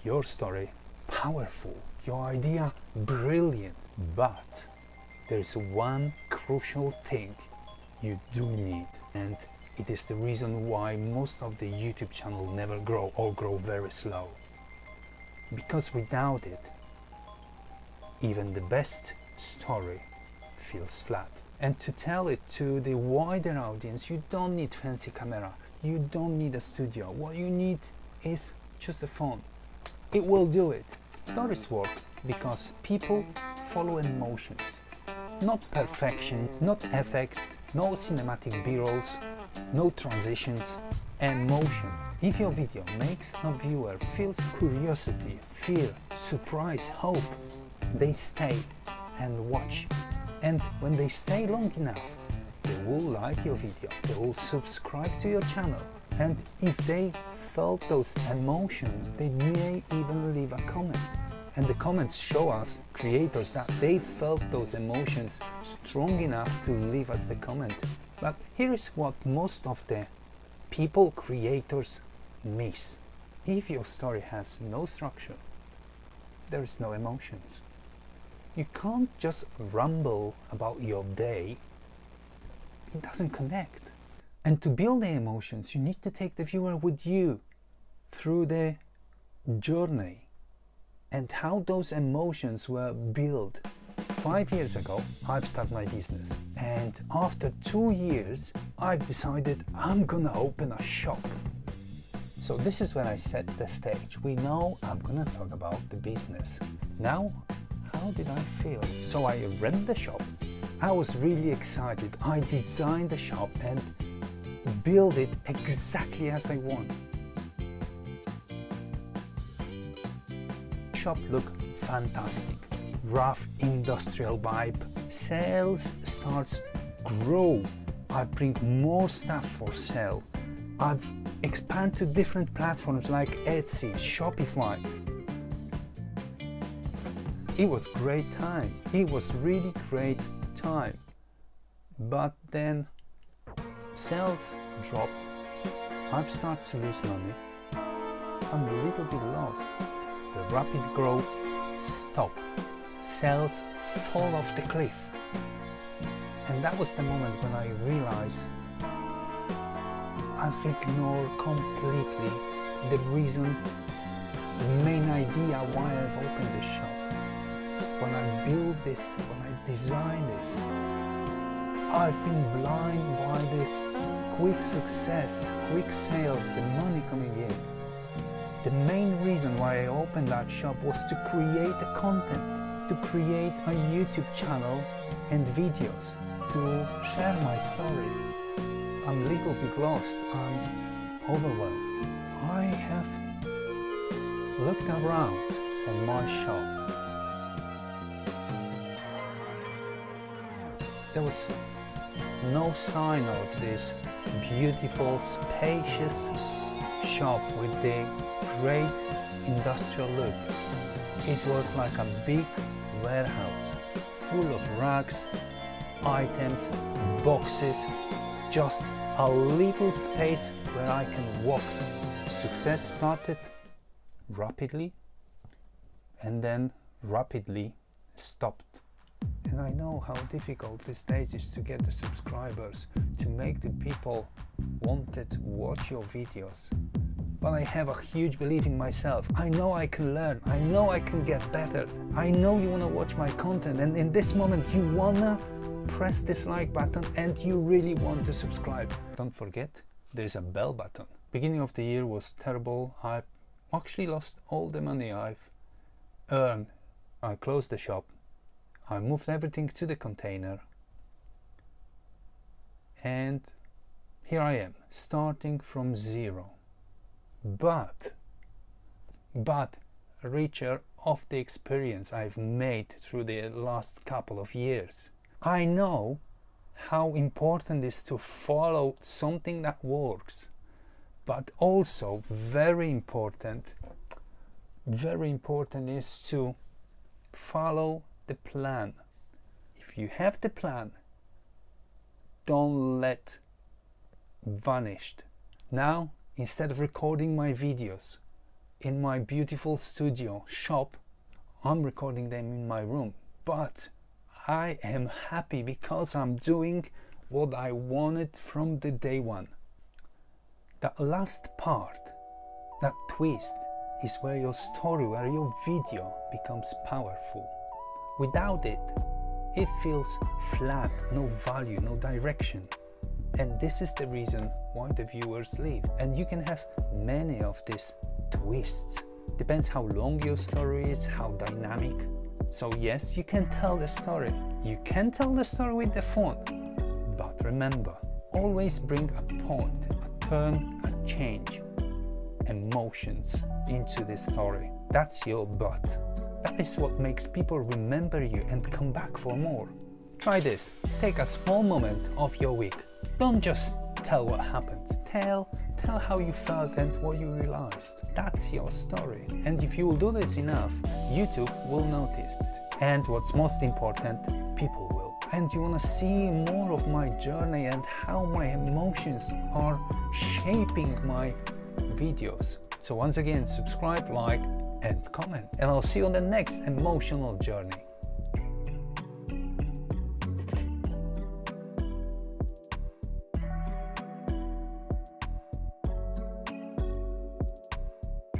Your story, powerful. Your idea, brilliant. But there's one crucial thing you do need, and it is the reason why most of the YouTube channel never grow or grow very slow. Because without it, even the best story feels flat. And to tell it to the wider audience, you don't need fancy camera, you don't need a studio. What you need is just a phone. It will do it. Stories work because people follow emotions. Not perfection, not effects, no cinematic b-rolls, no transitions, emotions. If your video makes a viewer feel curiosity, fear, surprise, hope, they stay and watch. And when they stay long enough, they will like your video, they will subscribe to your channel. And if they felt those emotions, they may even leave a comment. And the comments show us, creators, that they felt those emotions strong enough to leave us the comment. But here is what most of the people, creators, miss. If your story has no structure, there is no emotions. You can't just rumble about your day. It doesn't connect. And to build the emotions, you need to take the viewer with you through the journey and how those emotions were built. 5 years ago, I've started my business. And after 2 years, I've decided I'm gonna open a shop. So this is when I set the stage. We know I'm gonna talk about the business. Now, how did I feel? So I rent the shop. I was really excited. I designed the shop and built it exactly as I want. Shop looked fantastic. Rough industrial vibe. Sales starts grow. I bring more stuff for sale. I've expanded to different platforms like Etsy, Shopify. It was great time. It was really great time. But then sales dropped. I've started to lose money. I'm a little bit lost. The rapid growth stopped. Sales fall off the cliff. And that was the moment when I realized I've ignored completely the reason, the main idea why I've opened this shop. When I built this, when I designed this, I've been blind by this quick success, quick sales, the money coming in. The main reason why I opened that shop was to create the content, to create a YouTube channel and videos, to share my story. I'm a little bit lost, I'm overwhelmed. I have looked around on my shop. There was no sign of this beautiful, spacious shop with the great industrial look. It was like a big warehouse full of racks, items, boxes, just a little space where I can walk. Success started rapidly and then rapidly stopped. And I know how difficult these days is to get the subscribers, to make the people wanted to watch your videos. But I have a huge belief in myself. I know I can learn. I know I can get better. I know you want to watch my content, and in this moment you want to press this like button and you really want to subscribe. Don't forget, there's a bell button. Beginning of the year was terrible. I actually lost all the money I've earned. I closed the shop. I moved everything to the container. And here I am, starting from zero. But richer of the experience I've made through the last couple of years. I know how important it is to follow something that works, but also very important is to follow the plan. If you have the plan, don't let vanished. Now, instead of recording my videos, in my beautiful studio shop. I'm recording them in my room, but I am happy because I'm doing what I wanted from the day one. That last part, that twist, is where your story, where your video becomes powerful. Without it, it feels flat, no value, no direction. And this is the reason why the viewers leave. And you can have many of these twists. Depends how long your story is, how dynamic. So yes, you can tell the story. You can tell the story with the phone. But remember, always bring a point, a turn, a change, emotions into the story. That's your but. That is what makes people remember you and come back for more. Try this. Take a small moment of your week. Don't just tell what happened. Tell how you felt and what you realized. That's your story. And if you will do this enough, YouTube will notice it. And what's most important, people will. And you want to see more of my journey and how my emotions are shaping my videos. So once again, subscribe, like, and comment. And I'll see you on the next emotional journey.